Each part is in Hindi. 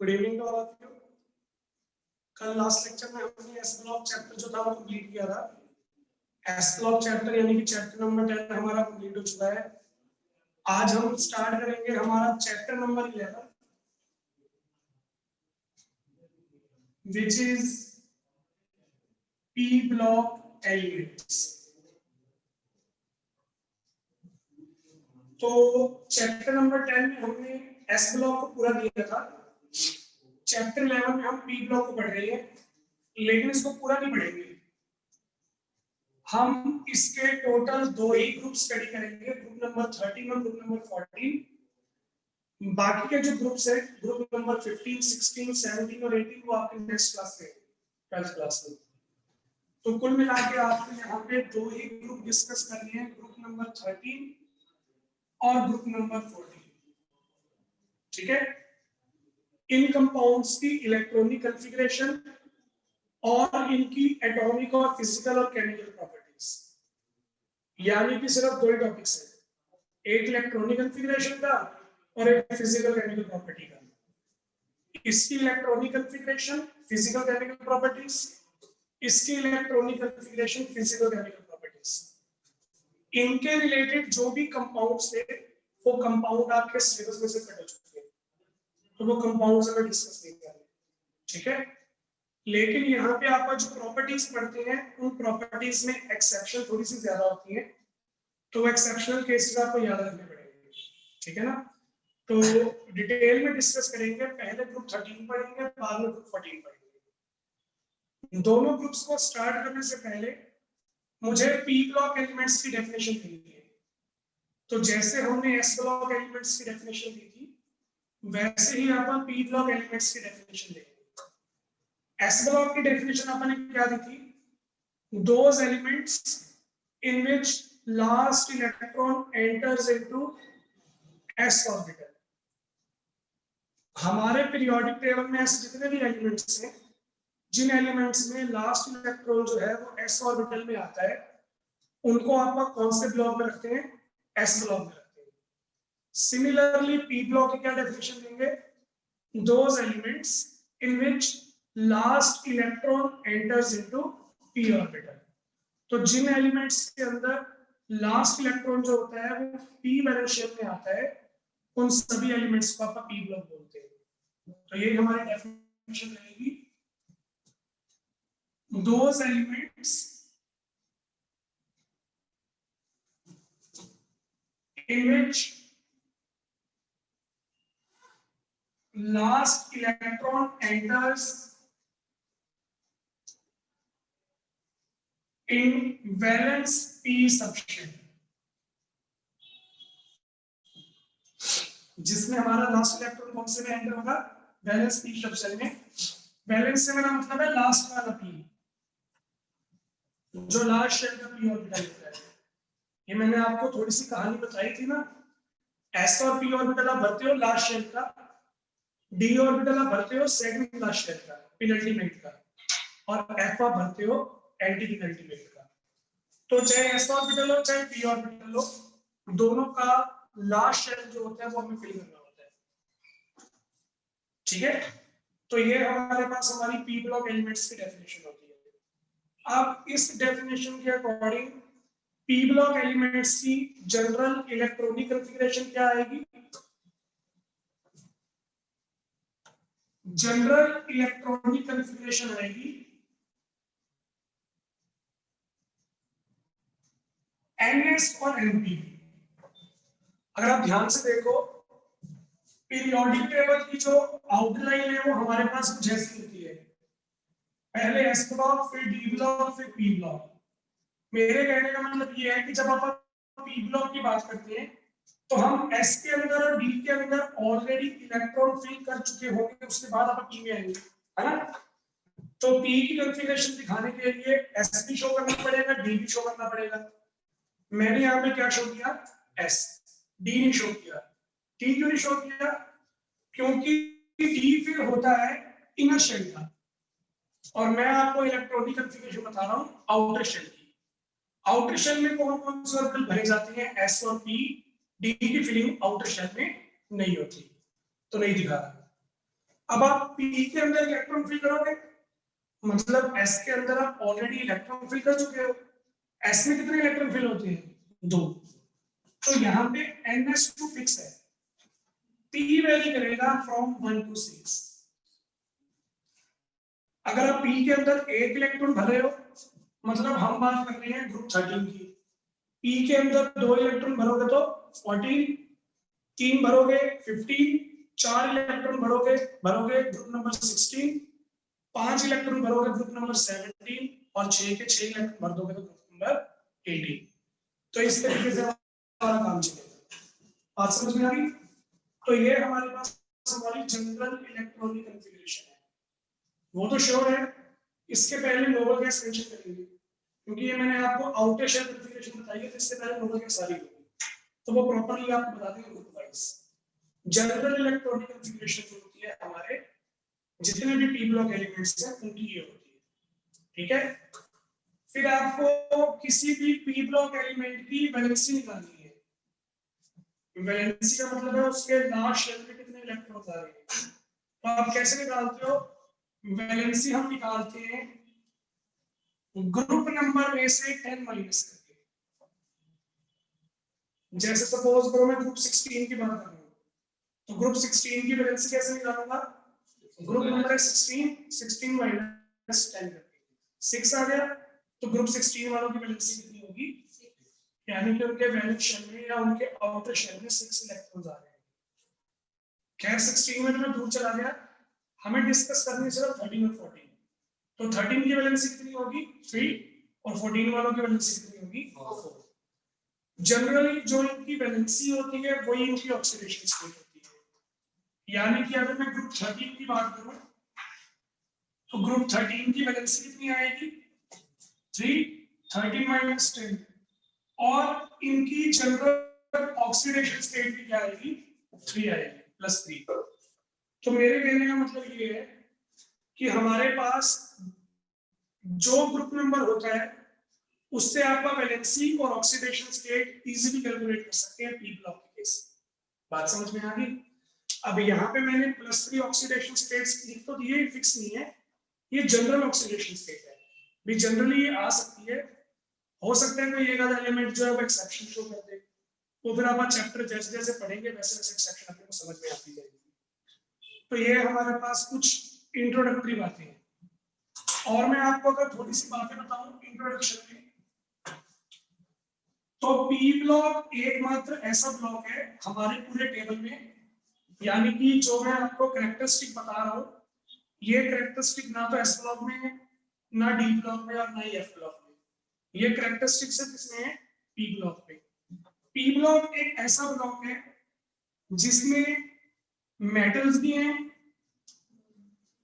Good evening to all of you. कल लास्ट लेक्चर में हमने एस ब्लॉक चैप्टर जो था वो कंप्लीट किया था। एस ब्लॉक चैप्टर यानी कि चैप्टर नंबर 10 हमारा कंप्लीट हो चुका है। आज हम स्टार्ट करेंगे हमारा chapter number 11 which is P block elements. तो चैप्टर नंबर 10 में हमने एस ब्लॉक को पूरा किया था। चैप्टर 11 में हम पी ब्लॉक को पढ़ रहे हैं, लेकिन इसको पूरा नहीं पढ़ेंगे। हम इसके टोटल 2 ही ग्रुप स्टडी करेंगे, ग्रुप नंबर 13 और ग्रुप नंबर 14। बाकी के जो ग्रुप्स है, ग्रुप नंबर 15, 16, 17 और 18 वो आपके नेक्स्ट क्लास में, 12th क्लास में। तो कुल मिला के आपको यहाँ पे 2 ही ग्रुप डिस्कस करने हैं, ग्रुप नंबर 13 और ग्रुप नंबर 14। ठीक है। इन कंपाउंड्स की इलेक्ट्रॉनिक कॉन्फ़िगरेशन और इनकी एटॉमिक और फिजिकल और केमिकल प्रॉपर्टीज, यानी कि सिर्फ 2 ही टॉपिक्स हैं, एक इलेक्ट्रॉनिक कॉन्फ़िगरेशन का और एक फिजिकल केमिकल प्रॉपर्टी का। इसकी electronic configuration, physical chemical properties, इसकी electronic configuration, physical chemical properties, इनके रिलेटेड जो भी कंपाउंड्स थे वो कंपाउंड आपके सिलेबस में से कट हो चुके हैं, तो वो कंपाउंड्स हमें डिस्कस नहीं करेंगे। ठीक है। लेकिन यहाँ पे आप जो प्रॉपर्टीज पढ़ते हैं उन प्रॉपर्टीज में एक्सेप्शन थोड़ी सी ज्यादा होती है, तो एक्सेप्शनल केसेस आपको याद रखने पड़ेंगे। ठीक है ना। तो डिटेल में डिस्कस करेंगे, पहले ग्रुप 13 पढ़ेंगे, बाद में ग्रुप 14 पढ़ेंगे। दोनों ग्रुप्स को स्टार्ट करने से पहले मुझे पी ब्लॉक एलिमेंट्स की डेफिनेशन देनी है। तो जैसे हमने एस ब्लॉक एलिमेंट्स की डेफिनेशन दी थी, वैसे ही अपन पी ब्लॉक एलिमेंट्स की डेफिनेशन देंगे। एस ब्लॉक की डेफिनेशन अपन ने क्या दी थी? Those elements in which last electron enters into s orbital। हमारे पीरियोडिक टेबल में ऐसे जितने भी एलिमेंट्स हैं, जिन एलिमेंट्स में लास्ट इलेक्ट्रॉन जो है वो s ऑर्बिटल में आता है, उनको आप कौन से ब्लॉक में रखते हैं? s ब्लॉक में रखते हैं। सिमिलरली पी ब्लॉक की क्या डेफिनेशन देंगे? Those elements in which last electron enters into p orbital। तो जिन एलिमेंट्स के अंदर लास्ट इलेक्ट्रॉन जो होता है वो पी वैलेंस शेप में आता है, उन सभी एलिमेंट्स को आप पी ब्लॉक बोलते हैं। तो ये हमारी डेफिनेशन रहेगी। Those elements in which last electron enters in valence p subshell, जिसमें हमारा लास्ट इलेक्ट्रॉन कौन से में एंटर होगा? वैलेंस p सबशेल में। वैलेंस से मेरा मतलब है लास्ट वाला p, जो लास्ट शेल का p ऑर्बिटल होता है। ये मैंने आपको थोड़ी सी कहानी बताई थी ना, s और p ऑर्बिटल आप भरते हो लास्ट शेल का, d ऑर्बिटल आप भरते हो सेकंड लास्ट शेल का, पेनल्टीमेट का, और f आप भरते हो एंटी पेनल्टीमेट का। तो चाहे s ऑर्बिटल हो चाहे p ऑर्बिटल हो, दोनों का लास्ट शेल जो होता है वो हमें फिल करना होता है। ठीक है। तो ये हमारे पास हमारी पी ब्लॉक एलिमेंट्स की डेफिनेशन होती है। अब इस डेफिनेशन के अकॉर्डिंग पी ब्लॉक एलिमेंट्स की जनरल इलेक्ट्रॉनिक कॉन्फ़िगरेशन क्या आएगी? जनरल इलेक्ट्रॉनिक कॉन्फ़िगरेशन आएगी ns और np। अगर आप ध्यान से देखो, पीरियोडिक टेबल की जो आउटलाइन है वो हमारे पास कुछ ऐसी होती है, पहले s ब्लॉक, फिर d ब्लॉक, फिर p ब्लॉक। मेरे कहने का मतलब ये है कि जब आप p ब्लॉक की बात करते हैं तो हम s के अंदर और d के अंदर ऑलरेडी इलेक्ट्रॉन फिल कर चुके होंगे, उसके बाद आप p में आएंगे, है ना। तो p की कॉन्फ़िगरेशन दिखाने के लिए s भी शो करना पड़ेगा, d भी शो करना पड़ेगा। मैंने यहाँ पे क्या शो किया? s, d नहीं शो किया। d क्यों नहीं शो किया? क्योंकि d फिर होता है इनर शेल का, और मैं आपको इलेक्ट्रॉनिक कॉन्फ़िगरेशन बता रहा हूँ आउटर शेल की। आउटर शेल में कौन कौन से ऑर्बिटल भरे जाते हैं? s और p। d की फिलिंग आउटर शेल में नहीं होती, तो नहीं दिखा रहा। अब आप पी के अंदर इलेक्ट्रॉन फिल करोगे, मतलब एस के अंदर आप ऑलरेडी इलेक्ट्रॉन फिल कर चुके हो। एस में कितने इलेक्ट्रॉन फिल होते हैं? 2। तो यहाँ पे NS2 फिक्स है, P वेरी करेगा फ्रॉम 1 to 6। अगर आप P के अंदर एक इलेक्ट्रॉन भर रहे हो, मतलब हम बात कर रहे हैं ग्रुप 13 की, P के अंदर 2 इलेक्ट्रॉन भरोगे तो 14, 3 भरोगे 15, 4 इलेक्ट्रॉन भरोगे ग्रुप नंबर 16, 5 इलेक्ट्रॉन भरोगे ग्रुप नंबर 17 और 6 के 6 इलेक्ट्रॉन भर दोगे तो ग्रुप नंबर 18। तो इस तरीके से हमारा काम चलेगा। बात समझ में आ गई? तो ये हमारे पास हमारी जनरल इलेक्ट्रॉनिक कॉन्फ़िगरेशन है। वो तो श्योर है, इसके पहले नोबल गैस मेंशन करेंगे, क्योंकि ये मैंने आपको आउटर शेल कॉन्फ़िगरेशन बताई है, इससे पहले नोबल गैस सारी होगी, तो वो प्रॉपर्ली आपको बता देंगे group wise. General electronic configuration जो होती है हमारे जितने भी पी ब्लॉक एलिमेंट्स हैं उनकी ये होती है, ठीक है। फिर आपको किसी भी पी ब्लॉक एलिमेंट की वैलेंसी निकालनी है। वैलेंसी का मतलब है उसके लास्ट शेल में कितने इलेक्ट्रॉन्स आ रहे हैं। तो आप कैसे निकालते हो? वैलेंसी हम निकालते हैं ग्रुप नंबर में से 10 माइनस करके। जैसे सपोज करो मैं ग्रुप 16 की बात कर रहा हूँ, तो ग्रुप 16 की वैलेंसी कैसे निकालूंगा? ग्रुप नंबर है 16 माइनस 10 करके 6 आ गया, तो ग्रुप 16 वालों की वैलेंसी कितनी होगी? यानी कि उनके वैलेंस शेल में या उनके आउटर शेल में 6 इलेक्ट्रॉन्स आ रहे हैं। खैर 16 में तो दूर चला गया, हमें डिस्कस करनी सिर्फ 13 और 14। तो 13 की वैलेंसी कितनी होगी? 3 और 14 वालों की वैलेंसी कितनी होगी? 4। जनरली जो इनकी वैलेंसी होती है वही इनकी ऑक्सीडेशन स्टेट होती है। यानी कि अगर मैं ग्रुप 13 की बात करूं तो ग्रुप 13 की वैलेंसी कितनी आएगी? 3, 13 माइनस 10, और इनकी जनरल ऑक्सीडेशन स्टेट भी क्या आएगी? 3 आएगी, +3। तो मेरे कहने का मतलब ये है कि हमारे पास जो ग्रुप नंबर होता है उससे आपका वैलेंसी और ऑक्सीडेशन स्टेट इजीली कैलकुलेट कर सकते हैं पी ब्लॉक के केस। बात समझ में आ गई? अब यहाँ पे मैंने +3 ऑक्सीडेशन स्टेट्स लिख तो दिए, फिक्स नहीं है, ये जनरल ऑक्सीडेशन स्टेट है, भी जनरली ये आ सकती है। हो सकता है कोई एक आधा एलिमेंट जो है वो एक्सेप्शन शो कर दे, तो फिर आप चैप्टर जैसे जैसे पढ़ेंगे वैसे वैसे एक्सेप्शन आपको समझ में आती जाएगी। तो ये हमारे पास कुछ इंट्रोडक्टरी बातें हैं। और मैं आपको अगर थोड़ी सी बातें बताऊं इंट्रोडक्शन में, तो पी ब्लॉक एकमात्र ऐसा ब्लॉक है हमारे पूरे टेबल में, यानी कि जो मैं आपको कैरेक्टरिस्टिक बता रहा हूं, ये कैरेक्टरिस्टिक ना तो एस ब्लॉक में है, ना डी ब्लॉक में, और ना ही एफ ब्लॉक में। ये कैरेक्टरिस्टिक सिर्फ किसमें है? पी ब्लॉक में। पी ब्लॉक एक ऐसा ब्लॉक है जिसमें मेटल्स भी हैं,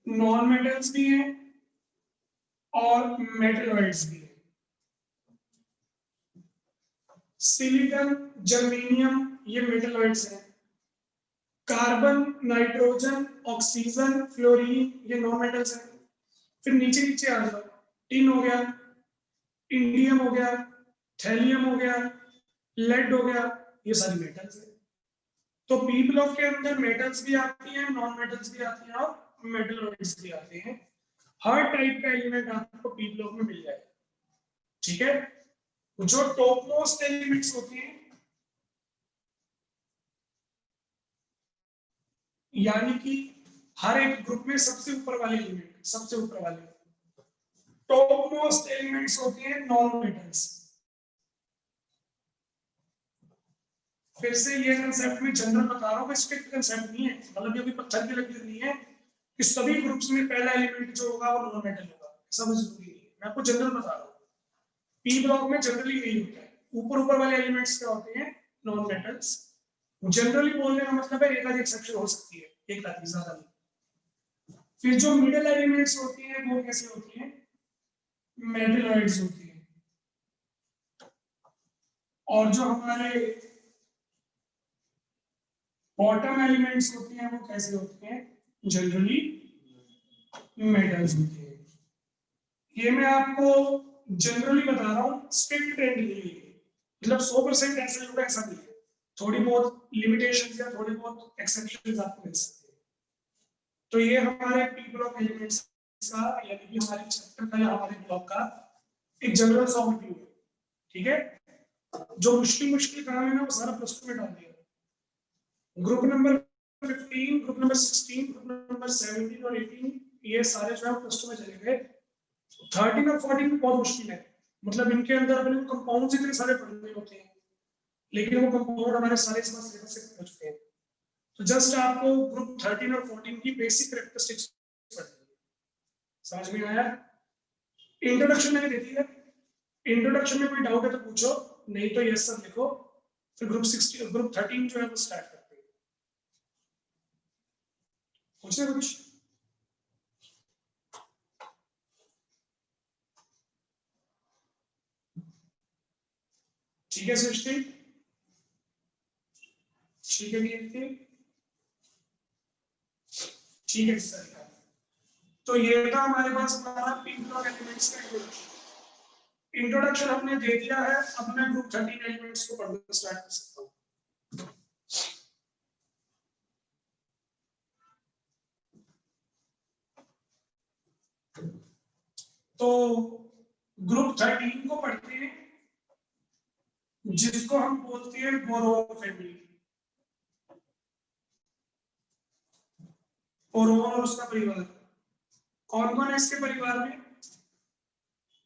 नॉन मेटल्स भी हैं और मेटलॉइड्स भी हैं। सिलिकॉन, जर्मेनियम ये मेटलॉइड्स हैं। कार्बन, नाइट्रोजन, ऑक्सीजन, फ्लोरीन ये नॉन मेटल्स हैं। फिर नीचे नीचे आ जाओ, टिन हो गया, इंडियम हो गया, थैलियम हो गया, लेड हो गया, ये सारी मेटल्स हैं। तो पी ब्लॉक के अंदर मेटल्स भी आती हैं, नॉन मेटल्स भी आती हैं और मेटलॉइड्स भी आते हैं। हर टाइप का एलिमेंट आपको पी ब्लॉक में मिल जाएगा, ठीक है। जो टॉप मोस्ट एलिमेंट्स होते हैं, यानी कि हर एक ग्रुप में सबसे ऊपर वाले एलिमेंट, सबसे ऊपर वाले टॉप मोस्ट एलिमेंट्स होते हैं नॉन मेटल्स। फिर से ये कंसेप्ट में जनरल बता रहा हूँ, स्ट्रिक्ट कंसेप्ट नहीं है, मतलब ये कोई पत्थर की लकीर नहीं है कि सभी ग्रुप्स में पहला एलिमेंट जो होगा वो नॉन मेटल होगा, ऐसा जरूरी नहीं है। मैं आपको जनरल बता रहा हूँ, पी ब्लॉक में जनरली यही होता है। ऊपर ऊपर वाले एलिमेंट्स क्या होते हैं? Non metals. जनरली बोलने का मतलब है एक आधी एक्सेप्शन हो सकती है, एक आधी, ज्यादा नहीं। फिर जो मिडिल एलिमेंट्स होती हैं वो कैसे होती हैं? मेटलॉइड्स होती हैं। और जो हमारे बॉटम एलिमेंट्स होती हैं वो कैसे होती हैं? जनरली मेटल्स होती हैं। ये मैं आपको जनरली बता रहा हूँ, स्ट्रिक्ट ट्रेंड नहीं है, मतलब 100% ऐसा ही होगा ऐसा नहीं है। थोड़ी बहुत लिमिटेशंस या थोड़ी बहुत एक्सेप्शंस आपको मिल सकते हैं। तो ये हमारे पी ब्लॉक एलिमेंट्स का यानी कि हमारे चैप्टर का या हमारे ब्लॉक का एक जनरल सा ओवरव्यू है, ठीक है। जो मुश्किल काम है ना वो सारा प्लस 2 में डाल दिया। Group number 15, group number 16, group number 17 और 18 ये सारे जो है प्लस 2 में चले गए। 13 और 14 बहुत मुश्किल है, मतलब इनके अंदर अपने कंपाउंड्स इतने सारे पढ़ने होते हैं, लेकिन वो कंपाउंड हमारे सारे इस बार सिलेबस से पहुंच चुके हैं। तो जस्ट आपको ग्रुप 13 और 14 की बेसिक कैरेक्टरिस्टिक्स पढ़नी है। समझ में आया? इंट्रोडक्शन मैंने दे दी है। इंट्रोडक्शन में कोई डाउट है तो पूछो, नहीं तो यस सर लिखो। फिर ग्रुप 16 ग्रुप 13 जो है वो स्टार्ट करते हैं। पूछना कुछ? ठीक है सृष्टि, ठीक है कीर्ति, ठीक है सर। तो ये था हमारे पास हमारा पी ब्लॉक एलिमेंट्स का इंट्रोडक्शन। इंट्रोडक्शन हमने दे दिया है, अब मैं ग्रुप 13 एलिमेंट्स को पढ़ना स्टार्ट कर सकता हूँ। तो ग्रुप 13 को पढ़ते हैं, जिसको हम बोलते हैं बोरोन फैमिली। बोरोन और उसका परिवार, कौन कौन है इसके परिवार में?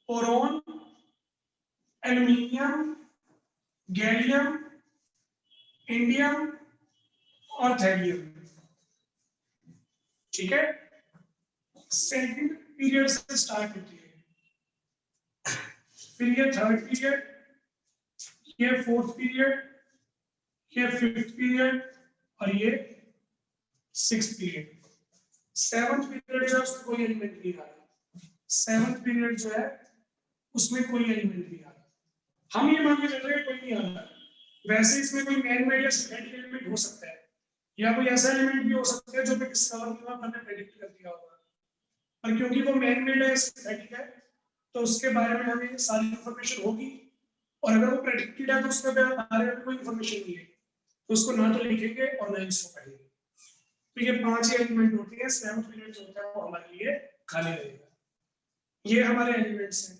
बोरोन, एल्यूमिनियम, गैलियम, इंडियम और थैलियम, ठीक है। सेकंड पीरियड से स्टार्ट होती है, फिर ये थर्ड पीरियड, ये फोर्थ पीरियड, ये फिफ्थ पीरियड और ये सिक्स्थ पीरियड। सेवंथ पीरियड जो है उसमें कोई एलिमेंट नहीं आ रहा। सेवंथ पीरियड जो है उसमें कोई एलिमेंट नहीं आ रहा। हम ये मान के चल रहे हैं कोई नहीं आ रहा। वैसे इसमें कोई मैन मेड या सिंथेटिक एलिमेंट हो सकता है, या कोई ऐसा एलिमेंट भी हो सकता है जो मैं डिस्कवर हुआ मैंने प्रेडिक्ट कर दिया होगा, पर क्योंकि वो मैन मेड है, सिंथेटिक है, तो उसके बारे में हमें सारी इंफॉर्मेशन होगी। और अगर वो प्रेडिक्टेड है तो उसके बारे में कोई इंफॉर्मेशन नहीं है, तो उसको ना तो लिखेंगे और ना इसको पढ़ेंगे। तो ये 5 एलिमेंट होते हैं। सेवंथ पीरियड जो होता है वो हमारे लिए खाली रहेगा। ये हमारे एलिमेंट्स हैं।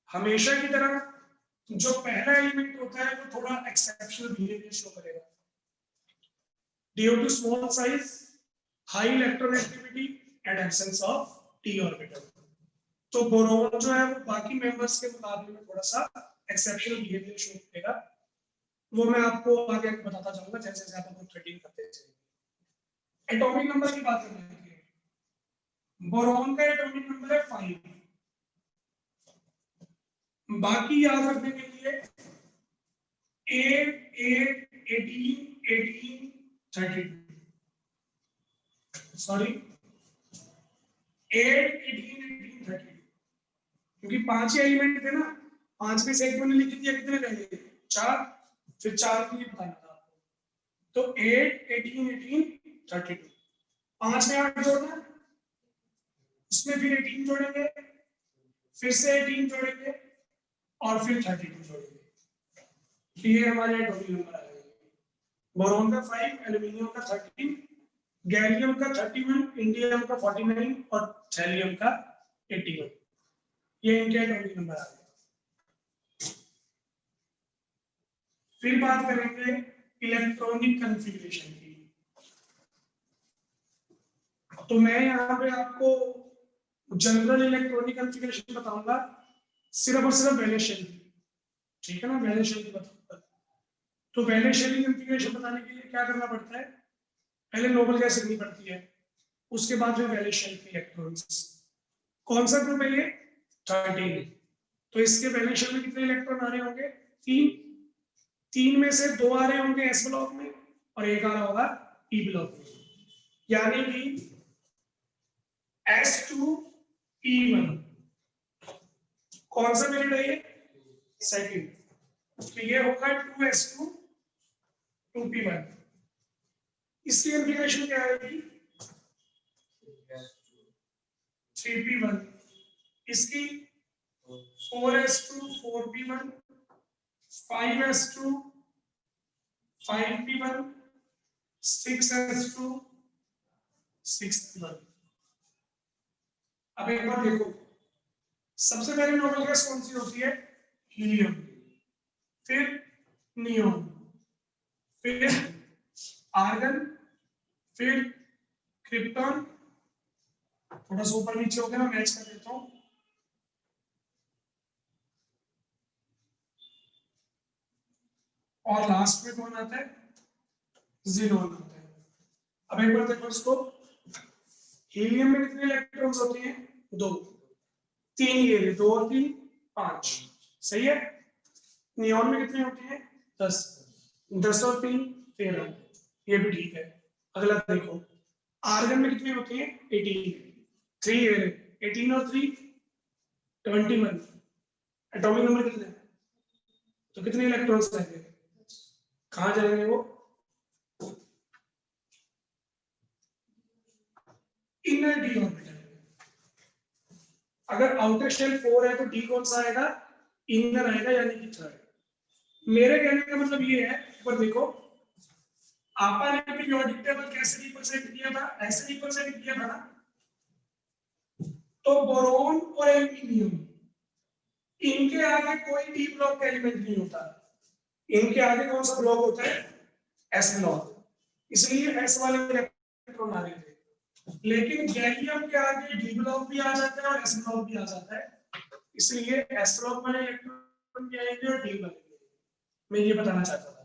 हमेशा की तरह जो पहला एलिमेंट होता है वो थोड़ा एक्सेप्शनल बिहेवियर शो करेगा, due to small size, high electronegativity and absence of T orbital. तो बोरोन जो है वो बाकी मेंबर्स के मुकाबले में थोड़ा सा एक्सेप्शनल बिहेवियर शो करेगा। वो मैं आपको आगे बताता जाऊंगा जैसे जैसे आप थ्रेडिंग करते जाएंगे। एटॉमिक नंबर की बात करते हैं। बोरोन का एटॉमिक नंबर है 5। बाकी याद रखने के लिए 8, 8, 18, 18, 32, सॉरी 8, 18, 18, 32, क्योंकि 5 एलिमेंट थे ना, 5 में से एक मैंने लिख दिया, कितने रह गए? 4, फिर 4 के लिए बताना था आपको। तो 8, 18, 18, 32, 5 में 8 जोड़ना, उसमें फिर 18 जोड़ेंगे, फिर से 18 जोड़ेंगे और फिर 32 जोड़ेंगे। ये हमारे एटॉमिक नंबर आ गए। बोरोन का 5, एल्यूमिनियम का 13, गैलियम का 31, इंडियम का 49 और थैलियम का 81। ये इनके एटॉमिक नंबर आ गए। फिर बात करेंगे इलेक्ट्रॉनिक कॉन्फ़िगरेशन की। तो मैं यहाँ पे आपको जनरल इलेक्ट्रॉनिक कॉन्फ़िगरेशन बताऊंगा, सिर्फ और सिर्फ वैलेंस शेल की, ठीक है ना। वैलेंस शेल की बताऊंगा। तो वैलेंस शेल की कॉन्फ़िगरेशन बताने के लिए क्या करना पड़ता है? पहले नोबल गैस लिखनी पड़ती है, उसके बाद में वैलेंस शेल के इलेक्ट्रॉन्स। कौन सा ग्रुप है ये? 13। तो इसके वैलेंस शेल में कितने इलेक्ट्रॉन आ रहे होंगे? 3। 3 में से 2 आ रहे होंगे एस ब्लॉक में और एक आ रहा होगा पी ब्लॉक में, यानी कि S2P1। कौन सा पीरियड है ये? सेकंड। तो ये होगा 2S2 2P1। इसकी कॉन्फ़िगरेशन क्या आएगी? 3P1। इसकी 4S2 4P1, 5S2 5P1, 6S2 6th one. अब एक बार देखो, सबसे पहले नॉर्मल गैस कौन सी होती है? हीलियम, फिर नियोन, फिर आर्गन, फिर क्रिप्टॉन। थोड़ा सा ऊपर नीचे हो गया, मैं मैच कर देता हूं। और लास्ट में कौन आता है? ज़ीनॉन आता है। अब एक बार देखो इसको, हीलियम में कितने इलेक्ट्रॉन्स होते हैं? 2, 3 ये 2 और 3 5, सही है। नियोन में कितने होते हैं? 10, 10 और 3 13, ये भी ठीक है। अगला देखो, आर्गन में कितने होते हैं? 18, 3 ये 18 और 3 21। एटॉमिक नंबर कितने? तो कितने इलेक्ट्रॉन्स रहेंगे? कहां जाएंगे वो? Inner D orbital. अगर आउटर शेल 4 है तो डी कौन सा आएगा? इनर आएगा, यानी कि थर्ड। मेरे कहने का मतलब ये है, पर देखो आपा ने पीरियोडिक टेबल कैसे रिप्रेजेंट किया था? ऐसे रिप्रेजेंट किया था ना। तो बोरॉन और एल्यूमिनियम, इनके आगे कोई डी ब्लॉक का एलिमेंट नहीं होता। इनके आगे कौन सा ब्लॉक होता है? S block. इसलिए एस वाले इलेक्ट्रॉन आ रहे थे। लेकिन गैलियम के आगे डी ब्लॉक भी आ जाता है और एस ब्लॉक भी आ जाता है। इसलिए एस ब्लॉक वाले इलेक्ट्रॉन भी आएंगे और डी ब्लॉक भी आएंगे। मैं ये बताना चाहता था।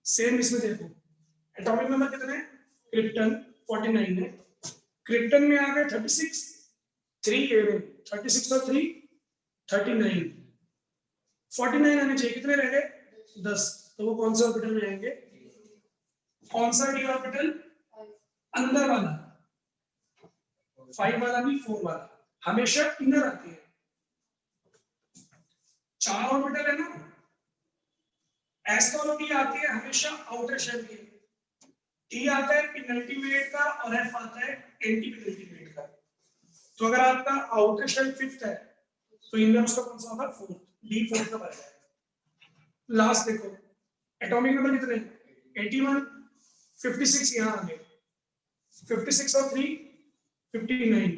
सेम इसमें देखो, एटॉमिक नंबर कितने? क्रिप्टन 49 है। क्रिप्टन में आ गए 36, 3 36 और 3 39, 49 आने चाहिए। कितने रह गए? 10। तो वो कौन सा ऑर्बिटल में आएंगे? कौन सा डी ऑर्बिटल? अंदर वाला, 5 वाला नहीं, 4 वाला हमेशा इनर आती है। 4 ऑर्बिटल है ना, एस और पी आती है हमेशा आउटर शेल की, टी आता है पेनल्टीमेट का और एफ आता है एंटी पेनल्टीमेट का। तो अगर आपका आउटर शेल 5th है तो इनर उसका कौन सा होगा? 4th, डी 4th का बन जाएगा। लास्ट देखो, एटॉमिक नंबर कितने? 81, 56 यहां आ गए, 56 और 3 59,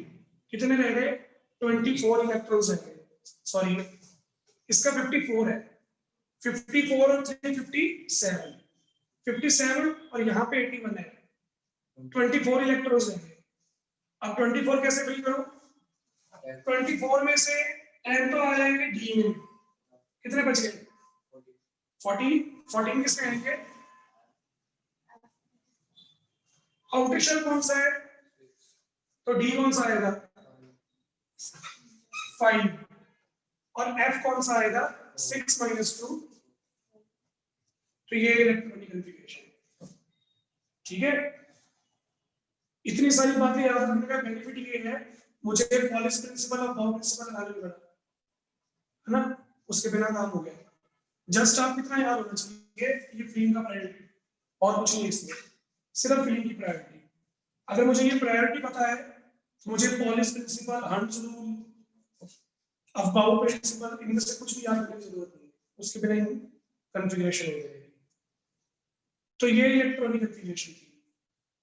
कितने रह गए? 24 इलेक्ट्रॉन्स रह गए। सॉरी, इसका 54 है, 54 और 3 57, 57 और यहाँ पे 81 है, 24 इलेक्ट्रॉन्स रह गए। अब 24 कैसे फिल करो? 24 में से 10 तो आ जाएंगे डी में, कितने बच गए? 14, 14 किसमें आएंगे? आउटर शेल कौन सा है? तो डी कौन सा आएगा? 5। और एफ कौन सा आएगा? 6 - 2। तो ये इलेक्ट्रॉनिक कॉन्फ़िगरेशन, ठीक है। इतनी सारी बातें याद रखने का बेनिफिट ये है, मुझे पॉलिश प्रिंसिपल और बाउ प्रिंसिपल लगाना नहीं पड़ा, है ना। उसके बिना काम हो गया। जस्ट आप कितना याद होना चाहिए, ये फिल्म का प्रायोरिटी और कुछ नहीं, इसमें सिर्फ फिल्म की प्रायोरिटी। अगर मुझे ये प्रायोरिटी पता है तो मुझे पॉलिश प्रिंसिपल, हंट्स रूल, बाउ प्रिंसिपल, इनमें से कुछ भी याद करने की जरूरत नहीं, उसके बिना ही कॉन्फ़िगरेशन हो जाएगी। तो ये इलेक्ट्रॉनिक कॉन्फ़िगरेशन थी।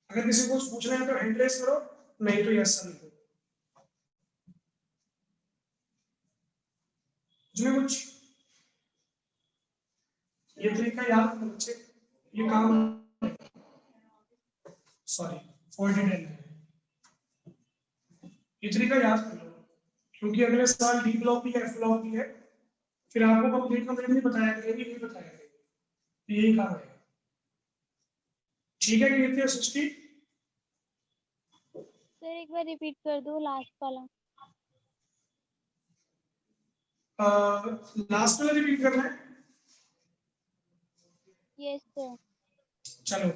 अगर किसी को पूछना है तो हैंड रेस करो, नहीं तो यस सर लिखो। जिन्हें कुछ ये तरीका याद रखना बच्चे, ये काम सॉरी 49 है, ये तरीका याद कर लो, क्योंकि अगले साल डी ब्लॉक भी है, एफ ब्लॉक भी है, फिर आपको कंप्लीट नहीं बताया गया, ये नहीं बताया गया, यही काम है। ठीक है, कीर्ति और सृष्टि? सर एक बार रिपीट कर दो लास्ट वाला। लास्ट वाला रिपीट करना है? Yes sir. चलो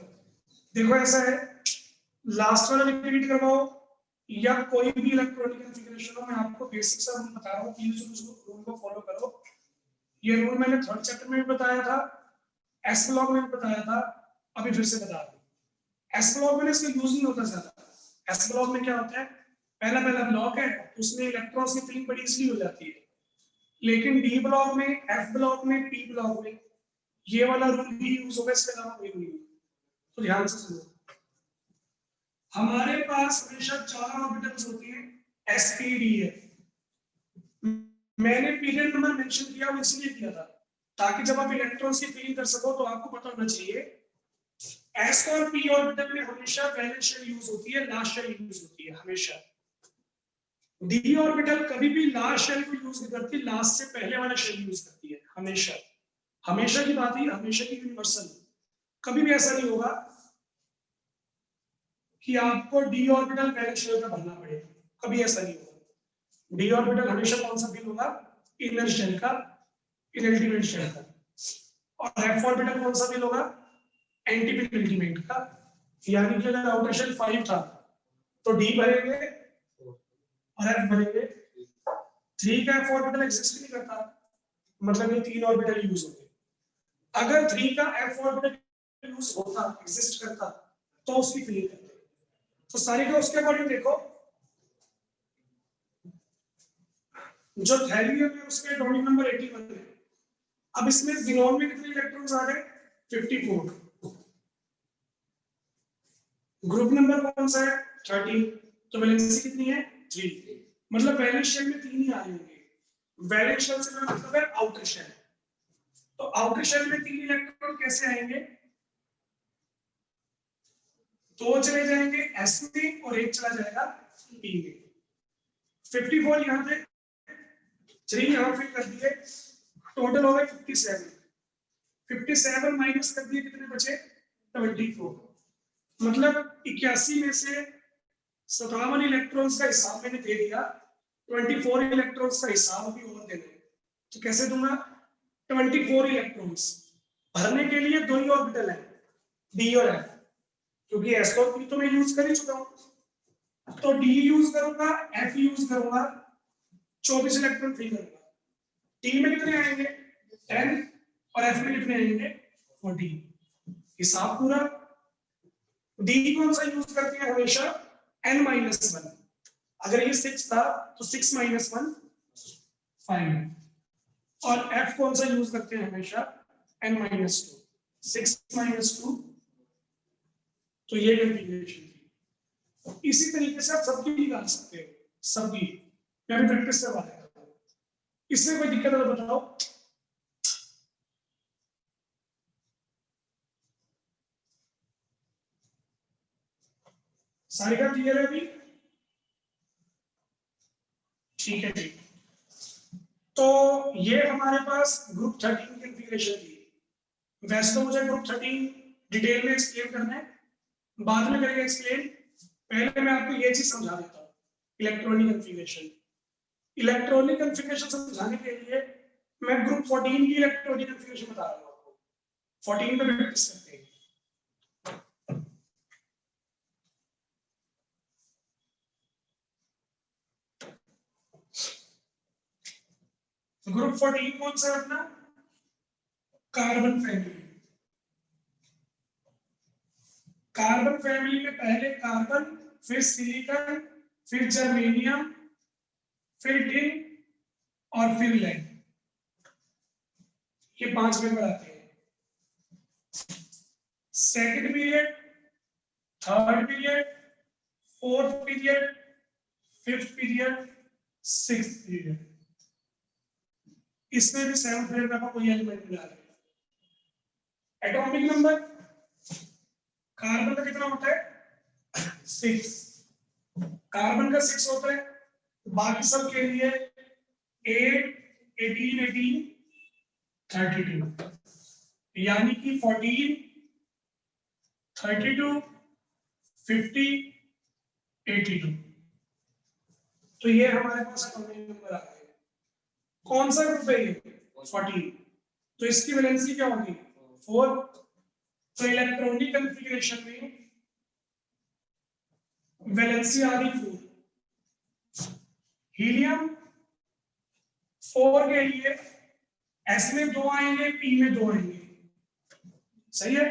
देखो, ऐसा है, लास्ट वाला रिपीट करवाओ या कोई भी इलेक्ट्रॉनिक कॉन्फ़िगरेशन हो, मैं आपको बेसिक सा रूल बता रहा हूँ, प्लीज उसको रूल को फॉलो करो। ये रूल मैंने 3rd चैप्टर में भी बताया था, एस ब्लॉक में भी बताया था, अभी फिर से बता दूं। एस ब्लॉक में इसका यूज नहीं होता ज्यादा। एस ब्लॉक में क्या होता है, पहला ब्लॉक है, उसमें इलेक्ट्रॉन्स की फिलिंग बड़ी इजीली हो जाती है। लेकिन डी ब्लॉक में, एफ ब्लॉक में, पी ब्लॉक में ये वाला रूल भी यूज होगा, इसके अलावा कोई नहीं। तो ध्यान से सुनो। हमारे पास हमेशा 4 ऑर्बिटल्स होती हैं sp-df। मैंने पीरियड नंबर मेंशन किया वो इसलिए किया था ताकि जब आप इलेक्ट्रॉन्स की फीलिंग कर सको तो आपको पता होना चाहिए s और p ऑर्बिटल में हमेशा वैलेंस शेल यूज होती है, लास्ट शेल यूज होती है हमेशा। d ऑर्बिटल कभी भी लास्ट शेल को यूज नहीं करती, लास्ट से पहले वाला शेल यूज करती है हमेशा। हमेशा की बात है, हमेशा की यूनिवर्सल। कभी भी ऐसा नहीं होगा कि आपको d ऑर्बिटल वैलेंस शेल का भरना पड़े, कभी ऐसा नहीं होगा। d ऑर्बिटल हमेशा कौन सा फिल होगा? इनर शेल का, इनअल्टीमेट शेल का। और f ऑर्बिटल कौन सा फिल होगा? एंटी पेनिल्टीमेट का। यानी कि अगर आउटर शेल 5 था तो d भरेंगे और f भरेंगे। 3 का f ऑर्बिटल एग्जिस्ट नहीं करता, मतलब ये 3 ऑर्बिटल यूज होंगे। अगर 3 का f ऑर्बिटल यूज होता, एग्जिस्ट करता, तो उसकी फिलिंग करते। तो सारी का उसके अकॉर्डिंग देखो, जो थैलियम है उसके एटॉमिक नंबर 81 है। अब इसमें ज़ीनोन में कितने इलेक्ट्रॉन्स आ गए? 54। ग्रुप नंबर कौन सा है? 13। तो वैलेंसी कितनी है? 3। मतलब वैलेंस शेल में 3 ही आ होंगे। वैलेंस शेल से मेरा मतलब है आउटर शेल। तो आउटर शेल में 3 इलेक्ट्रॉन कैसे आएंगे? 2 चले जाएंगे s में और 1 चला जाएगा p में। 54 यहां थे, 3 यहां फिल कर दिए, टोटल हो गए 57। 57 माइनस कर दिए, कितने बचे? 24। मतलब 81 में से 57 इलेक्ट्रॉन्स का हिसाब मैंने दे दिया, 24 इलेक्ट्रॉन्स का हिसाब भी और देना है। तो कैसे दूंगा? 24 इलेक्ट्रॉन्स भरने के लिए 2 ही ऑर्बिटल है, d और f, क्योंकि s और p तो मैं यूज कर ही चुका हूं। तो d यूज करूंगा, f यूज करूंगा, 24 इलेक्ट्रॉन फ्री करूंगा। t में कितने आएंगे? 10 और f में कितने आएंगे? 14। हिसाब पूरा। d कौन सा यूज करते हैं हमेशा? n-1। अगर ये 6 था तो 6 - 1 5। और f कौन सा यूज करते हैं हमेशा? n-2। 6 - 2। तो ये कन्फिग्रेशन थी। इसी तरीके से आप सबकी निकाल सकते हो, सबकी। मैं भी प्रैक्टिस करवा देता हूं। इसमें कोई दिक्कत है तो बताओ। सारी का क्लियर है अभी? ठीक है ठीक। तो ये हमारे पास ग्रुप 13 कॉन्फ़िगरेशन थी। वैसे तो मुझे ग्रुप 13 डिटेल में एक्सप्लेन करना है, बाद में करेंगे एक्सप्लेन। पहले मैं आपको ये चीज समझा देता हूँ, इलेक्ट्रॉनिक कॉन्फ़िगरेशन। इलेक्ट्रॉनिक कॉन्फ़िगरेशन समझाने के लिए मैं ग्रुप 14 की इलेक्ट्रॉनिक कॉन्फ़िगरेशन बता रहा हूँ आपको। 14 पे प्रैक्टिस करते हैं। ग्रुप 14 कौन सा है अपना? Carbon family. कार्बन फैमिली में पहले कार्बन, फिर सिलिकॉन, फिर जर्मेनियम, फिर टिन और फिर लेड। ये 5 मेंबर आते हैं। Second period, third period, fourth period, fifth period, sixth period. इसमें भी 7th पीरियड में कोई एलिमेंट मिला है। एटॉमिक नंबर कार्बन का कितना होता है? 6। कार्बन का 6 होता है। बाकी सब के लिए 8, 18, 18, 32। यानी कि 14, 32, 50, 82। तो ये हमारे पास एटॉमिक नंबर आ गए। कौन सा ग्रुप है ये? 14। तो इसकी वैलेंसी क्या होगी? 4। तो इलेक्ट्रॉनिक कॉन्फ़िगरेशन में वैलेंसी आ गई 4। हीलियम 4 के लिए s में 2 आएंगे, p में 2 आएंगे। सही है।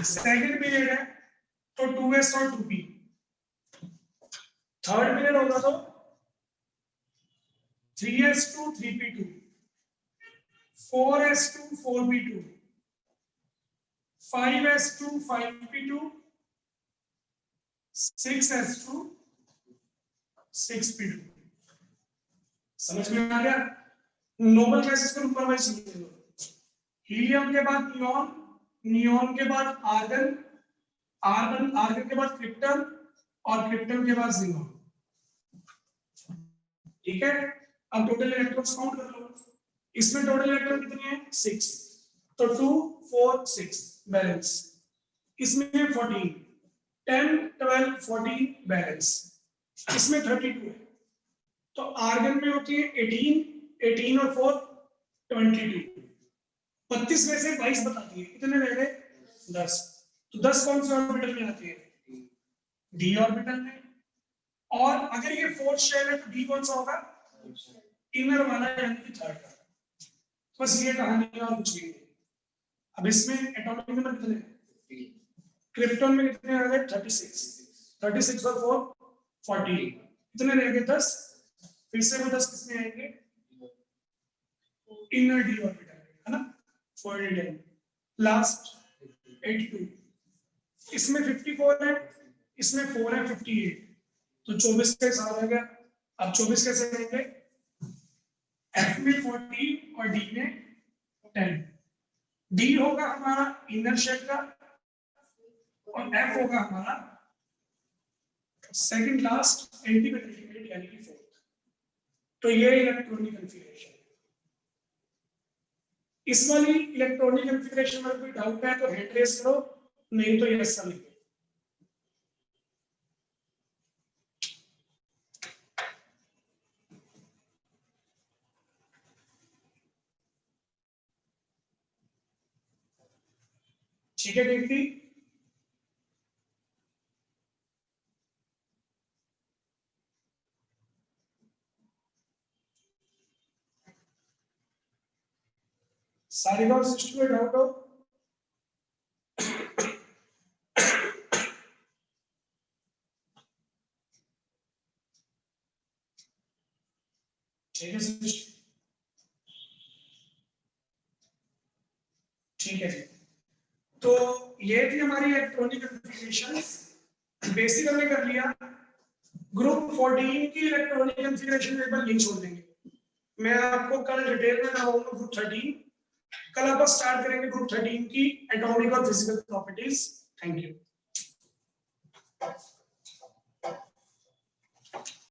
सेकंड पीरियड है तो 2s और 2p। थर्ड पीरियड होगा तो 3s2 3p2, 4s2 4p2, 5s2 5p2, 6s2 6p2। समझ में आ गया? नोबल गैसेस को नंबर वाइज समझो। हीलियम के बाद नियॉन, नियॉन के बाद आर्गन, आर्गन आर्गन के बाद क्रिप्टन और क्रिप्टन के बाद ज़ीनॉन। ठीक है, अब टोटल इलेक्ट्रॉन्स काउंट कर लो। इसमें टोटल इलेक्ट्रॉन कितने हैं? 6, तो 2 4 6 बैलेंस। इसमें 14 10 12 14 बैलेंस। इसमें 32 है। तो आर्गन में होती है 18 18 और 4 22। 32 में से 22 बताती है, कितने रह गए? 10। तो 10 कौन से ऑर्बिटल में आती है? डी ऑर्बिटल में। और अगर ये फोर्थ शेल है तो डी कौन सा होगा? इनर वाला, यानी कि थर्ड का। बस ये कहानी है और कुछ नहीं है। अब इसमें एटॉमिक नंबर कितने हैं? क्रिप्टॉन में कितने आ गए? 36। 36 और 4 40। कितने रह गए? 10। फिर से वो 10 किसमें आएंगे? इनर डी ऑर्बिटल, है ना? 40 लास्ट 82। इसमें 54 है, इसमें 4 है 58। तो 24 के साथ आ गया। अब 24 कैसे रहेंगे? एफ में 40 और डी में 10। डी होगा हमारा इनर शेल का और एफ होगा हमारा सेकंड लास्ट एंटीमेटेरियल यानी कि फोर्थ। तो ये इलेक्ट्रॉनिक कॉन्फ़िगरेशन। इस वाली इलेक्ट्रॉनिक कॉन्फ़िगरेशन में कोई डाउट है तो हैंड रेज करो, नहीं तो यस सर लिखो। ठीक है कीर्ति? सारे का सिस्टम में डाउट हो? ठीक है सिस्टम, ठीक है जी। तो ये थी हमारी इलेक्ट्रॉनिक कॉन्फ़िगरेशंस। बेसिक हमने कर लिया। ग्रुप 14 की इलेक्ट्रॉनिक कॉन्फ़िगरेशन एक बार यही छोड़ देंगे। मैं आपको कल डिटेल में बताऊंगा ग्रुप 13। कल आप स्टार्ट करेंगे ग्रुप 13 की एटॉमिक और फिजिकल प्रॉपर्टीज। Thank you.